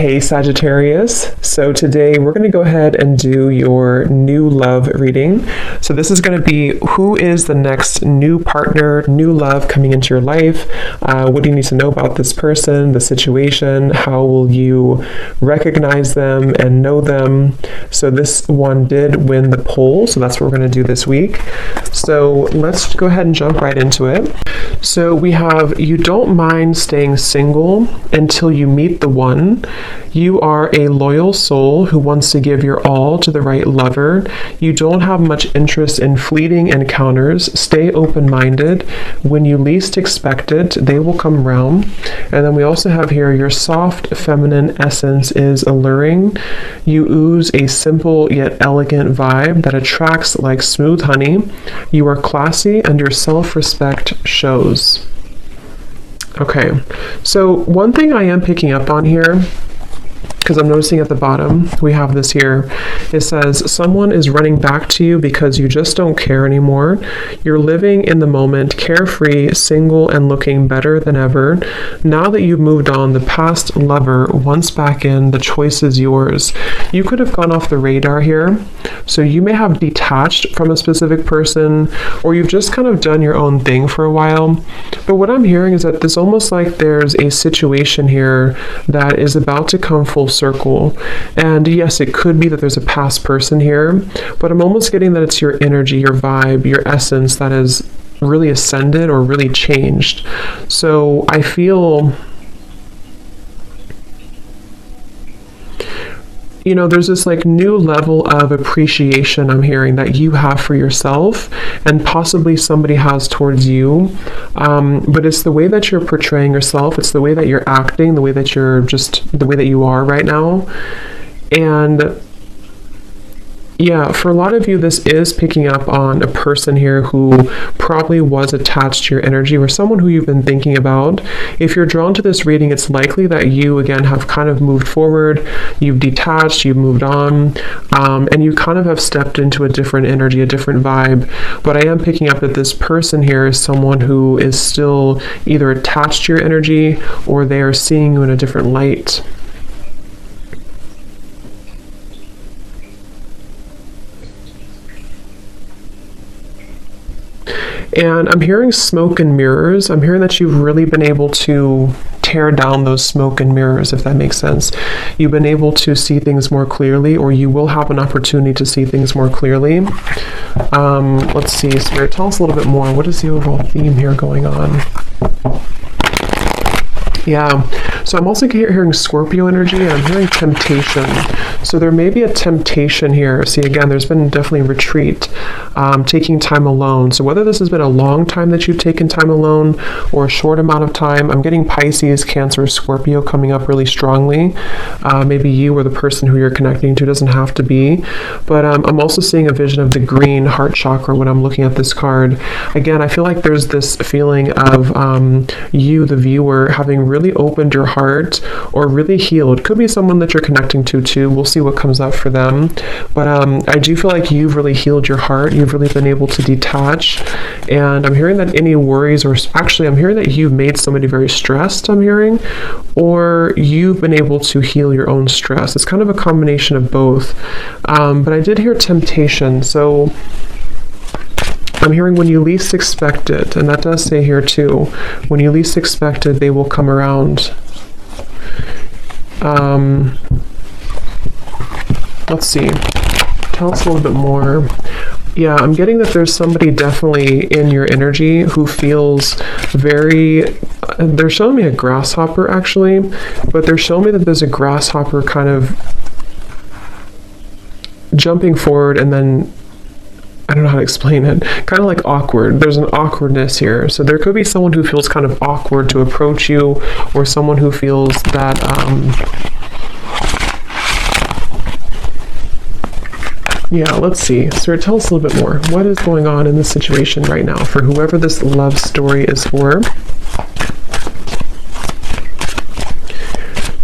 Hey Sagittarius, so today we're going to go ahead and do your new love reading. So this is going to be who is the next new partner, new love coming into your life. What do you need to know about this person, the situation? How will you recognize them and know them? So this one did win the poll, so that's what we're going to do this week. So let's go ahead and jump right into it. So we have, you don't mind staying single until you meet the one. You are a loyal soul who wants to give your all to the right lover. You don't have much interest in fleeting encounters. Stay open-minded. When you least expect it, they will come around. And then we also have here, your soft feminine essence is alluring. You ooze a simple yet elegant vibe that attracts like smooth honey. You are classy and your self-respect shows. Okay, so one thing I am picking up on here, because I'm noticing at the bottom, we have this here. It says, someone is running back to you because you just don't care anymore. You're living in the moment, carefree, single, and looking better than ever. Now that you've moved on, the past lover wants back in, the choice is yours. You could have gone off the radar here. So you may have detached from a specific person, or you've just kind of done your own thing for a while. But what I'm hearing is that it's almost like there's a situation here that is about to come full circle. And yes, it could be that there's a past person here, but I'm almost getting that it's your energy, your vibe, your essence that has really ascended or really changed. So I feel, you know, there's this like new level of appreciation I'm hearing that you have for yourself and possibly somebody has towards you. But it's the way that you're portraying yourself. It's the way that you're acting, the way that you're just the way that you are right now. And yeah, for a lot of you, this is picking up on a person here who probably was attached to your energy or someone who you've been thinking about. If you're drawn to this reading, it's likely that you, again, have kind of moved forward, you've detached, you've moved on, and you kind of have stepped into a different energy, a different vibe. But I am picking up that this person here is someone who is still either attached to your energy or they are seeing you in a different light. And I'm hearing smoke and mirrors. I'm hearing that you've really been able to tear down those smoke and mirrors, if that makes sense. You've been able to see things more clearly, or you will have an opportunity to see things more clearly. Let's see, Spirit, tell us a little bit more. What is the overall theme here going on? Yeah, so I'm also hearing Scorpio energy, and I'm hearing temptation. So there may be a temptation here. See, again, there's been definitely retreat, taking time alone. So whether this has been a long time that you've taken time alone or a short amount of time, I'm getting Pisces, Cancer, Scorpio coming up really strongly. Maybe you or the person who you're connecting to, doesn't have to be. But I'm also seeing a vision of the green heart chakra when I'm looking at this card. Again, I feel like there's this feeling of you, the viewer, having really opened your heart or really healed. Could be someone that you're connecting to too. We'll see what comes up for them. But I do feel like you've really healed your heart. You've really been able to detach. And I'm hearing that any worries, or actually I'm hearing that you've made somebody very stressed, I'm hearing, or you've been able to heal your own stress. It's kind of a combination of both. But I did hear temptation. So I'm hearing when you least expect it, and that does say here too, when you least expect it, they will come around. Let's see, tell us a little bit more. Yeah, I'm getting that there's somebody definitely in your energy who feels very, they're showing me a grasshopper actually, but they're showing me that there's a grasshopper kind of jumping forward and then, I don't know how to explain it, kind of like awkward. There's an awkwardness here. So there could be someone who feels kind of awkward to approach you, or someone who feels that, yeah, let's see. Sir, tell us a little bit more. What is going on in this situation right now for whoever this love story is for?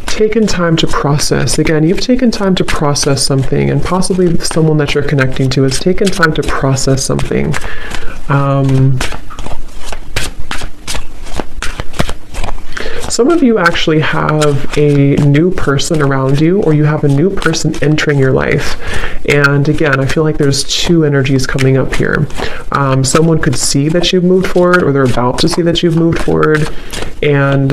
Taken time to process. Again, you've taken time to process something, and possibly someone that you're connecting to has taken time to process something. Some of you actually have a new person around you, or you have a new person entering your life. And again, I feel like there's two energies coming up here. Someone could see that you've moved forward, or they're about to see that you've moved forward. And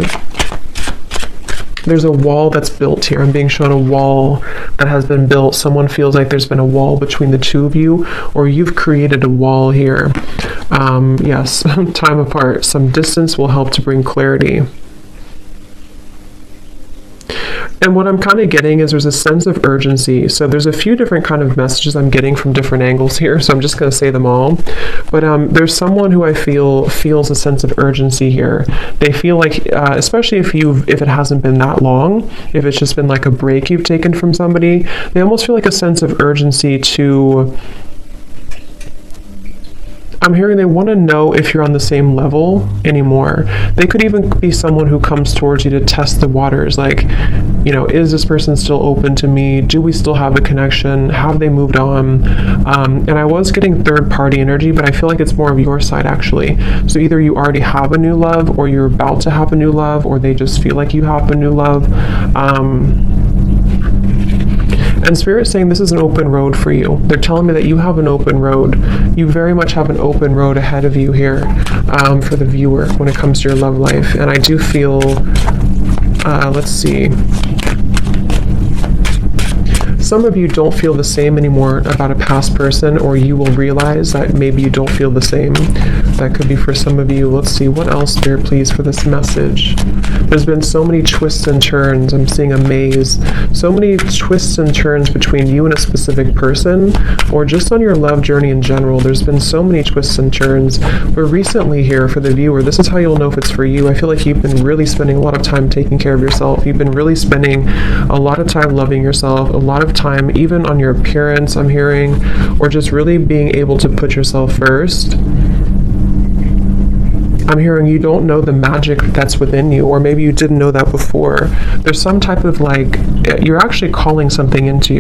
there's a wall that's built here. I'm being shown a wall that has been built. Someone feels like there's been a wall between the two of you, or you've created a wall here. Yes, time apart. Some distance will help to bring clarity. And what I'm kind of getting is there's a sense of urgency. So there's a few different kind of messages I'm getting from different angles here. So I'm just going to say them all. But there's someone who I feel feels a sense of urgency here. They feel like, especially if it hasn't been that long, if it's just been like a break you've taken from somebody, they almost feel like a sense of urgency to... I'm hearing they want to know if you're on the same level anymore. They could even be someone who comes towards you to test the waters. Like, you know, is this person still open to me? Do we still have a connection? Have they moved on? And I was getting third party energy, but I feel like it's more of your side actually. So either you already have a new love, or you're about to have a new love, or they just feel like you have a new love. And Spirit's saying this is an open road for you. They're telling me that you have an open road. You very much have an open road ahead of you here for the viewer when it comes to your love life. And I do feel, let's see. Some of you don't feel the same anymore about a past person, or you will realize that maybe you don't feel the same. That could be for some of you. Let's see, what else, Spirit, please, for this message? There's been so many twists and turns. I'm seeing a maze. So many twists and turns between you and a specific person, or just on your love journey in general. There's been so many twists and turns. But recently here, for the viewer, this is how you'll know if it's for you. I feel like you've been really spending a lot of time taking care of yourself. You've been really spending a lot of time loving yourself, a lot of time even on your appearance, I'm hearing, or just really being able to put yourself first. I'm hearing you don't know the magic that's within you, or maybe you didn't know that before. There's some type of like, you're actually calling something into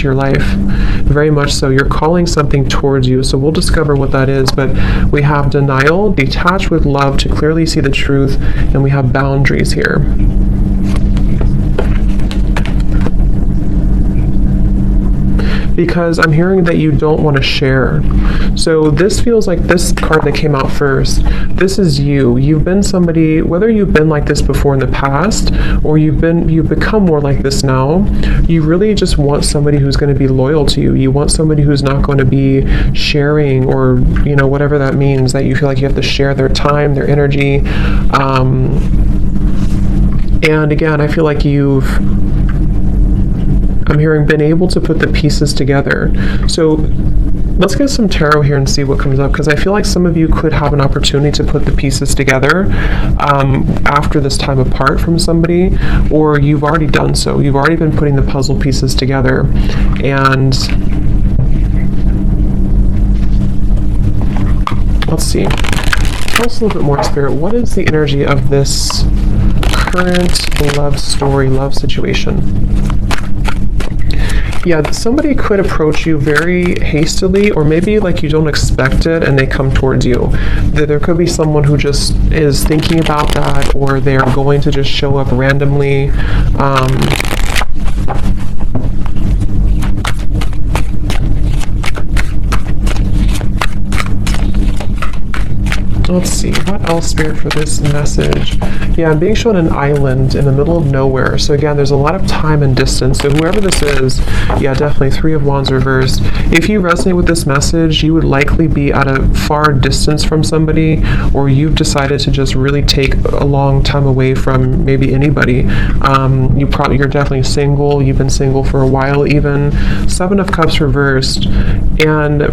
your life. Very much so. You're calling something towards you. So we'll discover what that is. But we have denial, detached with love to clearly see the truth, and we have boundaries here. Because I'm hearing that you don't want to share. So this feels like this card that came out first. This is you. You've been somebody, whether you've been like this before in the past, or you've become more like this now, you really just want somebody who's going to be loyal to you. You want somebody who's not going to be sharing, or, you know, whatever that means, that you feel like you have to share their time, their energy. And again, I feel like I'm hearing been able to put the pieces together. So let's get some tarot here and see what comes up, because I feel like some of you could have an opportunity to put the pieces together after this time apart from somebody, or you've already done so. You've already been putting the puzzle pieces together. And let's see. Tell us a little bit more, Spirit. What is the energy of this current love story, love situation? Yeah, somebody could approach you very hastily, or maybe like you don't expect it and they come towards you. There could be someone who just is thinking about that, or they're going to just show up randomly. Let's see, what else, Spirit, for this message? Yeah, I'm being shown an island in the middle of nowhere. So again, there's a lot of time and distance. So whoever this is, yeah, definitely Three of Wands reversed. If you resonate with this message, you would likely be at a far distance from somebody, or you've decided to just really take a long time away from maybe anybody. You're definitely single. You've been single for a while even. Seven of Cups reversed. And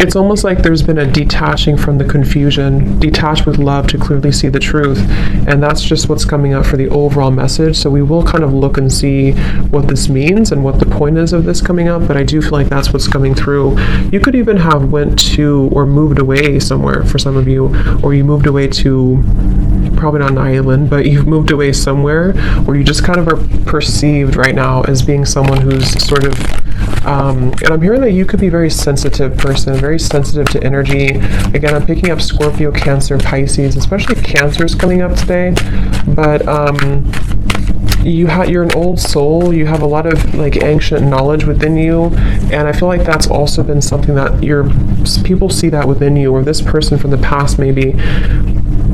it's almost like there's been a detaching from the confusion, detached with love to clearly see the truth. And that's just what's coming up for the overall message. So we will kind of look and see what this means and what the point is of this coming up. But I do feel like that's what's coming through. You could even have went to or moved away somewhere for some of you, or you moved away to probably not an island, but you've moved away somewhere where you just kind of are perceived right now as being someone who's sort of, and I'm hearing that you could be a very sensitive person, very sensitive to energy. Again, I'm picking up Scorpio, Cancer, Pisces, especially Cancer's coming up today, but you're an old soul. You have a lot of like ancient knowledge within you, and I feel like that's also been something that people see that within you, or this person from the past maybe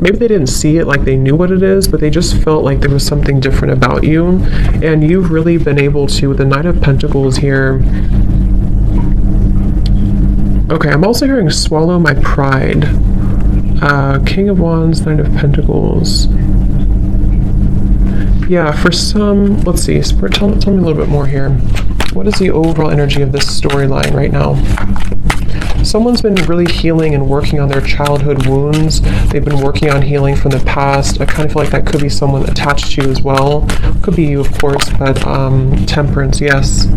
they didn't see it like they knew what it is, but they just felt like there was something different about you, and you've really been able to, with the Knight of Pentacles here. Okay, I'm also hearing swallow my pride. King of Wands, Knight of Pentacles. Yeah, for some, let's see, Spirit, tell me a little bit more here. What is the overall energy of this storyline right now? Someone's been really healing and working on their childhood wounds. They've been working on healing from the past. I kind of feel like that could be someone attached to you as well. Could be you, of course, but Temperance, yes.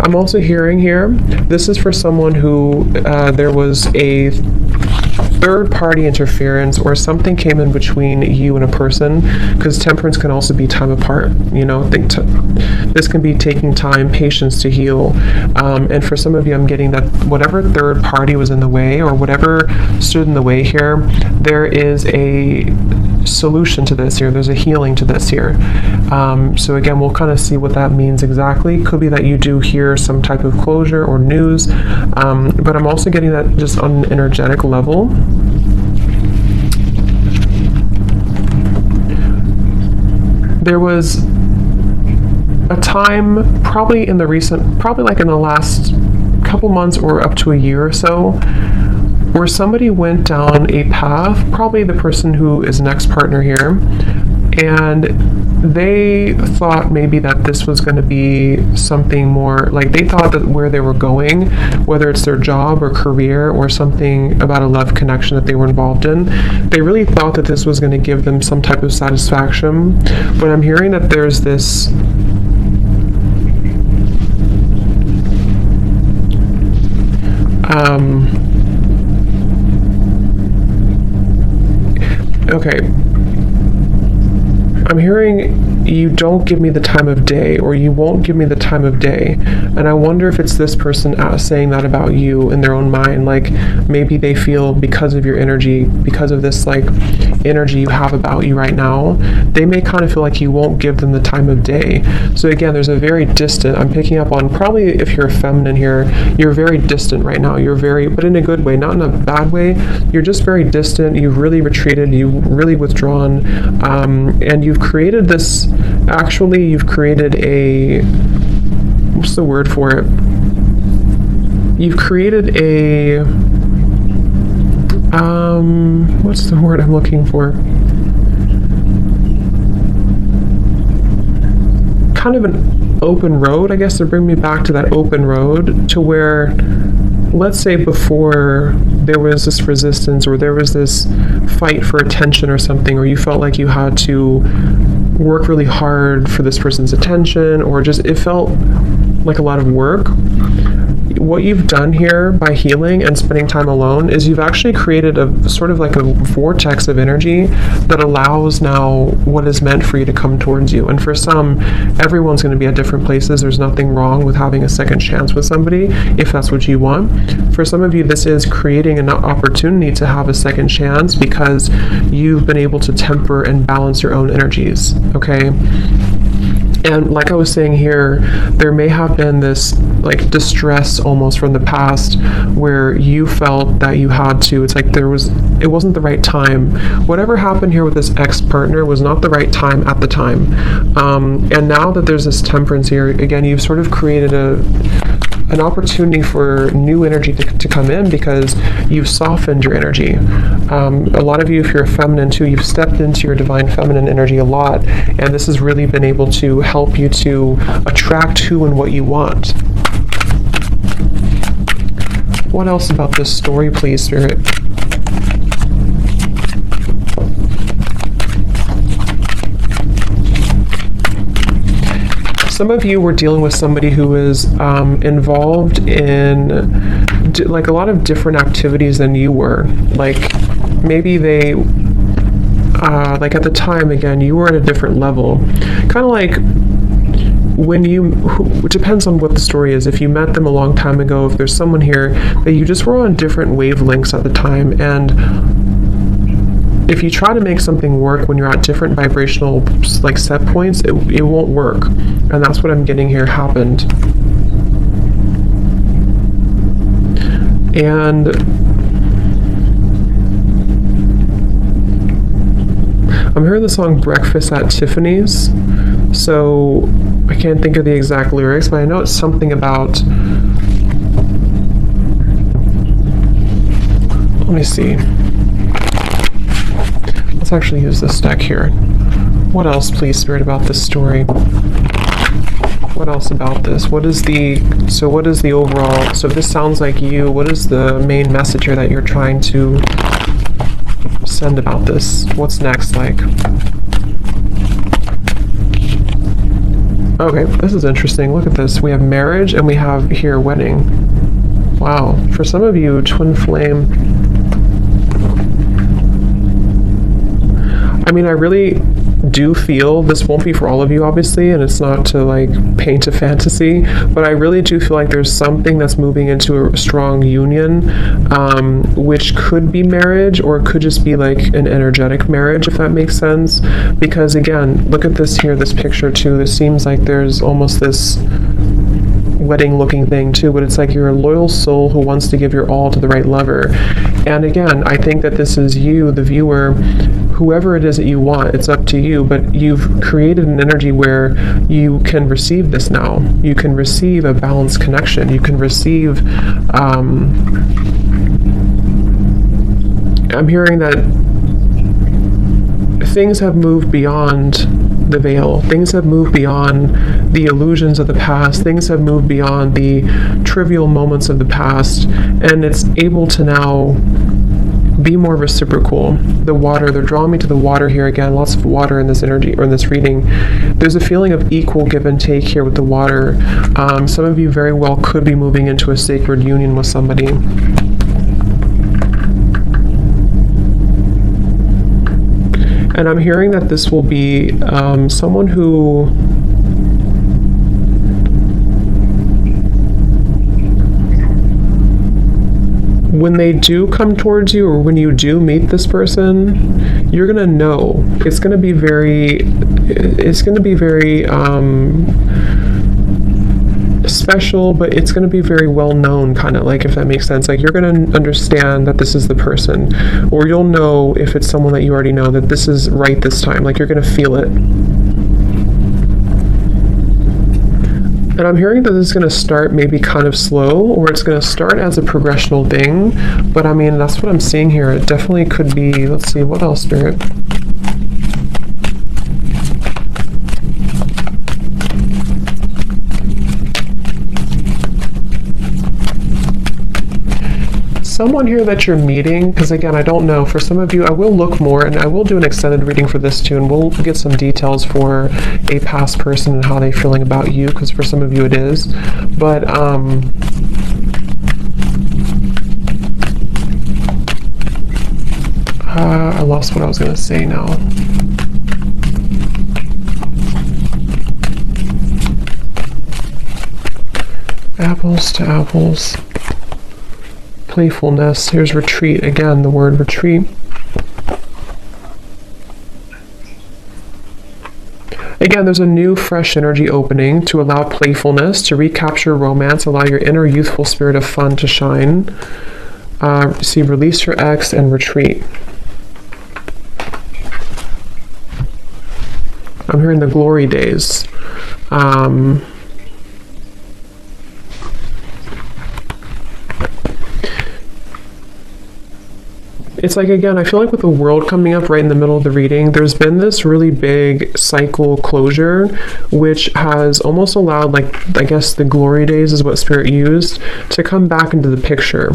I'm also hearing here, this is for someone who there was a third-party interference, or something came in between you and a person, because Temperance can also be time apart. You know, this can be taking time, patience to heal, and for some of you, I'm getting that whatever third party was in the way, or whatever stood in the way here, there is a solution to this here. There's a healing to this here. So again, we'll kind of see what that means exactly. Could be that you do hear some type of closure or news, but I'm also getting that just on an energetic level. There was a time, probably in the last couple months or up to a year or so, where somebody went down a path, probably the person who is next partner here, and they thought maybe that this was going to be something more, like they thought that where they were going, whether it's their job or career or something about a love connection that they were involved in, they really thought that this was going to give them some type of satisfaction. But I'm hearing that there's this okay, I'm hearing you don't give me the time of day, or you won't give me the time of day. And I wonder if it's this person saying that about you in their own mind. Like maybe they feel because of your energy, because of this like energy you have about you right now, they may kind of feel like you won't give them the time of day. So again, there's a very distant, I'm picking up on, probably if you're a feminine here, you're very distant right now. You're very, but in a good way, not in a bad way. You're just very distant. You've really retreated. You've really withdrawn. And you've created this, actually, you've created a, what's the word for it? You've created a, what's the word I'm looking for? Kind of an open road, I guess, to bring me back to that open road, to where, let's say before there was this resistance, or there was this fight for attention or something, or you felt like you had to work really hard for this person's attention, or just it felt like a lot of work. What you've done here by healing and spending time alone is you've actually created a sort of like a vortex of energy that allows now what is meant for you to come towards you. And for some, everyone's going to be at different places. There's nothing wrong with having a second chance with somebody if that's what you want. For some of you, this is creating an opportunity to have a second chance because you've been able to temper and balance your own energies, okay? And like I was saying here, there may have been this like distress almost from the past where you felt that you had to, it's like it wasn't the right time. Whatever happened here with this ex-partner was not the right time at the time. And now that there's this temperance here, again, you've sort of created an opportunity for new energy to come in because you've softened your energy. A lot of you, if you're a feminine too, you've stepped into your divine feminine energy a lot, and this has really been able to help you to attract who and what you want. What else about this story, please, Spirit? Some of you were dealing with somebody who is involved in like a lot of different activities than you were. Like maybe they, like at the time, again, you were at a different level. Kind of like when it depends on what the story is. If you met them a long time ago, if there's someone here that you just were on different wavelengths at the time, and if you try to make something work when you're at different vibrational like set points, it won't work. And that's what I'm getting here happened. And I'm hearing the song Breakfast at Tiffany's. So I can't think of the exact lyrics, but I know it's something about, let me see. Let's actually use this deck here. What else, please, Spirit, about this story? What else about this? What is the overall, so if this sounds like you, what is the main message here that you're trying to send about this? What's next, like? Okay, this is interesting. Look at this. We have marriage and we have here wedding. Wow. For some of you, twin flame. I mean, I really do feel, this won't be for all of you obviously, and it's not to like paint a fantasy, but I really do feel like there's something that's moving into a strong union, which could be marriage, or it could just be like an energetic marriage, if that makes sense. Because again, look at this here, this picture too. This seems like there's almost this wedding looking thing too, but it's like you're a loyal soul who wants to give your all to the right lover. And again, I think that this is you, the viewer, whoever it is that you want, it's up to you, but you've created an energy where you can receive this now. You can receive a balanced connection. You can receive, I'm hearing that things have moved beyond the veil. Things have moved beyond the illusions of the past. Things have moved beyond the trivial moments of the past, and it's able to now be more reciprocal. The water, they're drawing me to the water here again. Lots of water in this energy, or in this reading. There's a feeling of equal give and take here with the water. Some of you very well could be moving into a sacred union with somebody. And I'm hearing that this will be someone who when they do come towards you, or when you do meet this person, you're gonna know. It's gonna be very special, but it's going to be very well known, kind of like, if that makes sense. Like, you're going to understand that this is the person, or you'll know if it's someone that you already know that this is right this time. Like, you're going to feel it. And I'm hearing that this is going to start maybe kind of slow, or it's going to start as a progressional thing, but I mean, that's what I'm seeing here. It definitely could be, let's see, what else, Spirit? Someone here that you're meeting, because again, I don't know, for some of you, I will look more, and I will do an extended reading for this too, and we'll get some details for a past person and how they're feeling about you, because for some of you it is. But I lost what I was going to say now. Apples to apples. Playfulness. Here's retreat. Again, the word retreat. Again, there's a new, fresh energy opening to allow playfulness, to recapture romance, allow your inner youthful spirit of fun to shine. See, release your ex and retreat. I'm hearing the glory days. It's like, again, I feel like with the world coming up right in the middle of the reading, there's been this really big cycle closure, which has almost allowed, like, I guess the glory days is what Spirit used, to come back into the picture.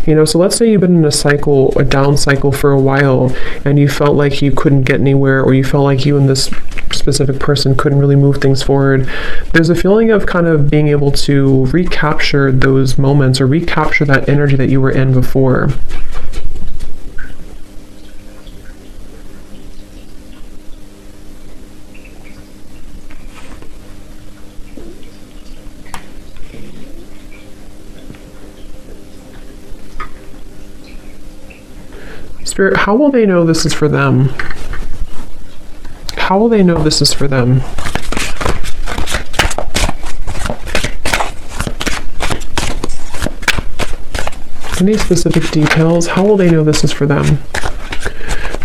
You know, so let's say you've been in a cycle, a down cycle for a while, and you felt like you couldn't get anywhere, or you felt like you and this specific person couldn't really move things forward. There's a feeling of kind of being able to recapture those moments, or recapture that energy that you were in before. Spirit, how will they know this is for them? How will they know this is for them? Any specific details? How will they know this is for them?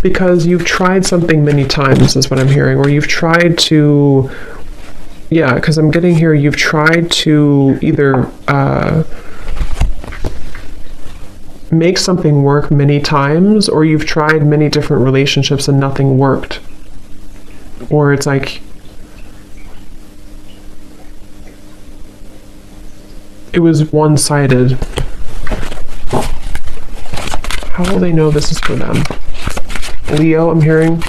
Because you've tried something many times, is what I'm hearing, or you've tried to, yeah, because I'm getting here, you've tried to either make something work many times, or you've tried many different relationships and nothing worked. Or it's like, it was one-sided. How will they know this is for them? Leo, I'm hearing.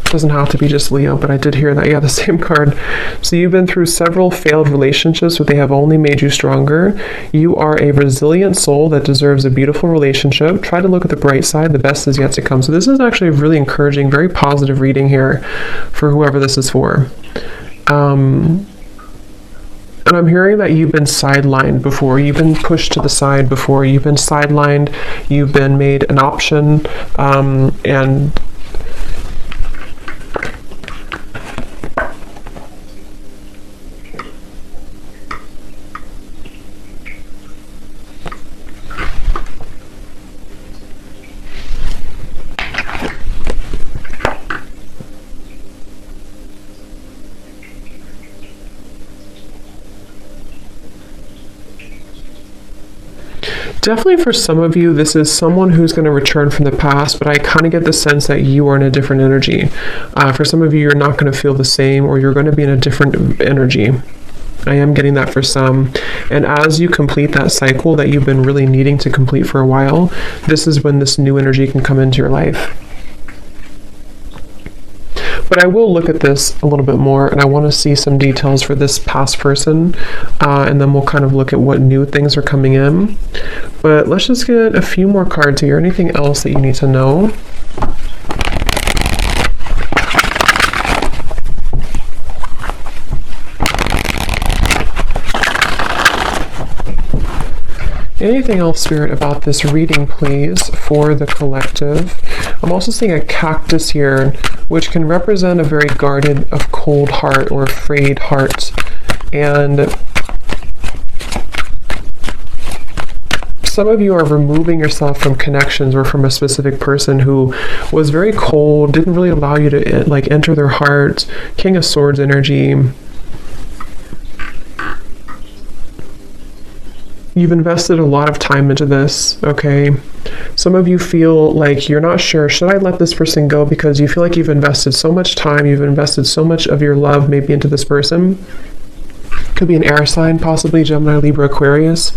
Doesn't have to be just Leo, but I did hear that. Yeah, the same card. So you've been through several failed relationships, but they have only made you stronger. You are a resilient soul that deserves a beautiful relationship. Try to look at the bright side. The best is yet to come. So this is actually a really encouraging, very positive reading here for whoever this is for. And I'm hearing that you've been sidelined before. You've been pushed to the side before. You've been sidelined. You've been made an option. And definitely for some of you, this is someone who's going to return from the past, but I kind of get the sense that you are in a different energy. For some of you, you're not going to feel the same, or you're going to be in a different energy. I am getting that for some. And as you complete that cycle that you've been really needing to complete for a while, this is when this new energy can come into your life. But I will look at this a little bit more, and I want to see some details for this past person, and then we'll kind of look at what new things are coming in. But let's just get a few more cards here. Anything else that you need to know? Anything else, Spirit, about this reading, please, for the collective? I'm also seeing a cactus here, which can represent a very guarded, a cold heart or afraid heart. And some of you are removing yourself from connections or from a specific person who was very cold, didn't really allow you to like enter their heart. King of Swords energy. You've invested a lot of time into this, okay? Some of you feel like you're not sure, should I let this person go? Because you feel like you've invested so much time, you've invested so much of your love maybe into this person. Could be an air sign, possibly Gemini, Libra, Aquarius.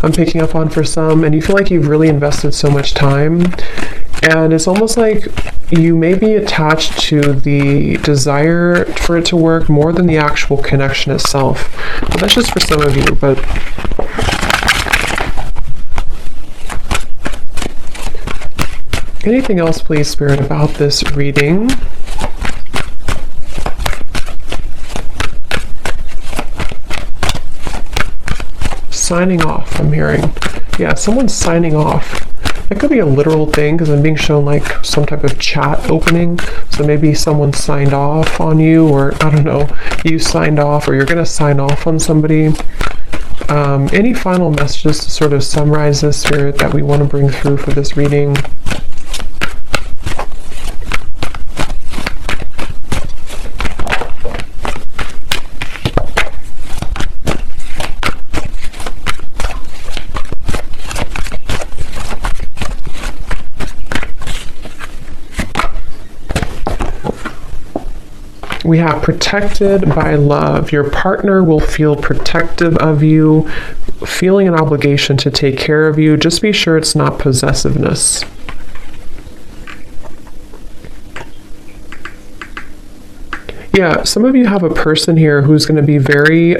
I'm picking up on for some, and you feel like you've really invested so much time. And it's almost like you may be attached to the desire for it to work more than the actual connection itself. But that's just for some of you, but anything else, please, Spirit, about this reading? Signing off, I'm hearing. Yeah, someone's signing off. It could be a literal thing because I'm being shown like some type of chat opening. So maybe someone signed off on you, or I don't know, you signed off, or you're going to sign off on somebody. Any final messages to sort of summarize this, Spirit, that we want to bring through for this reading? We have protected by love. Your partner will feel protective of you, feeling an obligation to take care of you. Just be sure it's not possessiveness. Yeah, some of you have a person here who's going to be very,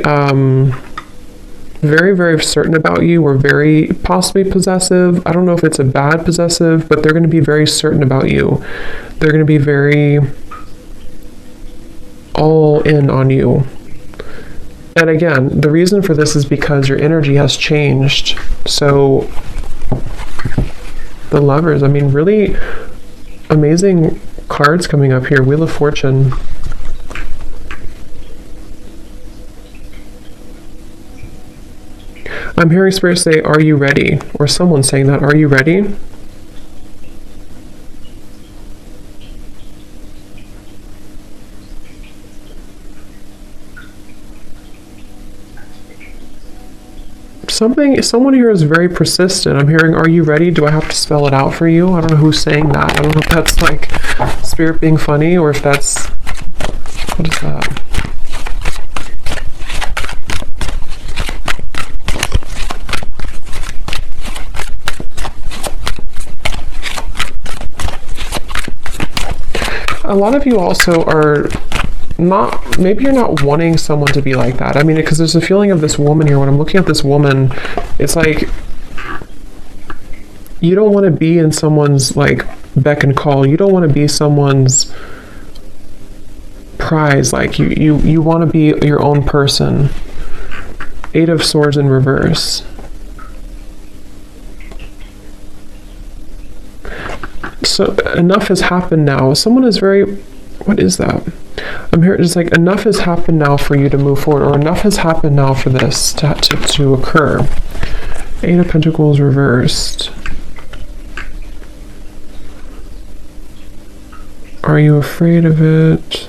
very certain about you, or very possibly possessive. I don't know if it's a bad possessive, but they're going to be very certain about you. They're going to be very all in on you. And again, the reason for this is because your energy has changed. So The Lovers. I mean, really amazing cards coming up here. Wheel of Fortune. I'm hearing Spirit say, are you ready? Or someone saying that, are you ready? Someone here is very persistent. I'm hearing, are you ready? Do I have to spell it out for you? I don't know who's saying that. I don't know if that's like Spirit being funny or if that's, what is that? A lot of you also are not, maybe you're not wanting someone to be like that. I mean, because there's a feeling of this woman here. When I'm looking at this woman, it's like you don't want to be in someone's like beck and call. You don't want to be someone's prize. Like you want to be your own person. 8 of Swords in reverse. So enough has happened now. Someone is very, what is that? I'm here, just like, enough has happened now for you to move forward, or enough has happened now for this to occur. 8 of Pentacles reversed. Are you afraid of it?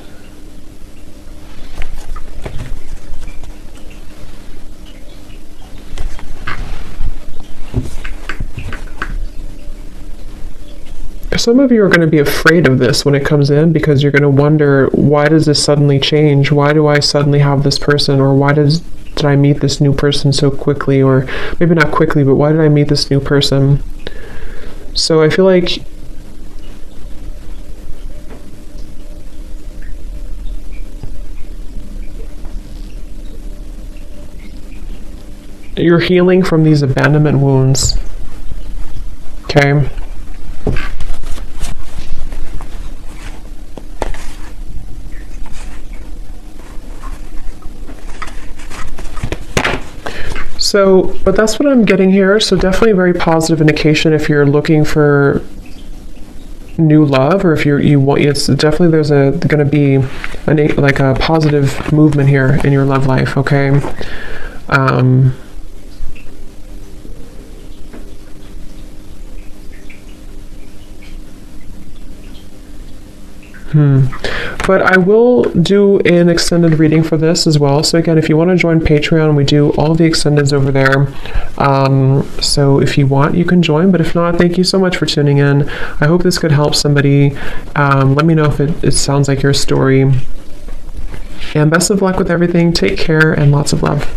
Some of you are going to be afraid of this when it comes in, because you're going to wonder, why does this suddenly change? Why do I suddenly have this person? Or why did I meet this new person so quickly? Or maybe not quickly, but why did I meet this new person? So I feel like you're healing from these abandonment wounds. Okay. So, but that's what I'm getting here. So definitely a very positive indication if you're looking for new love, or if you want, it's definitely there's going to be like a positive movement here in your love life. Okay. But I will do an extended reading for this as well. So again, if you want to join Patreon, we do all the extendeds over there. So if you want, you can join. But if not, thank you so much for tuning in. I hope this could help somebody. Let me know if it sounds like your story. And best of luck with everything. Take care and lots of love.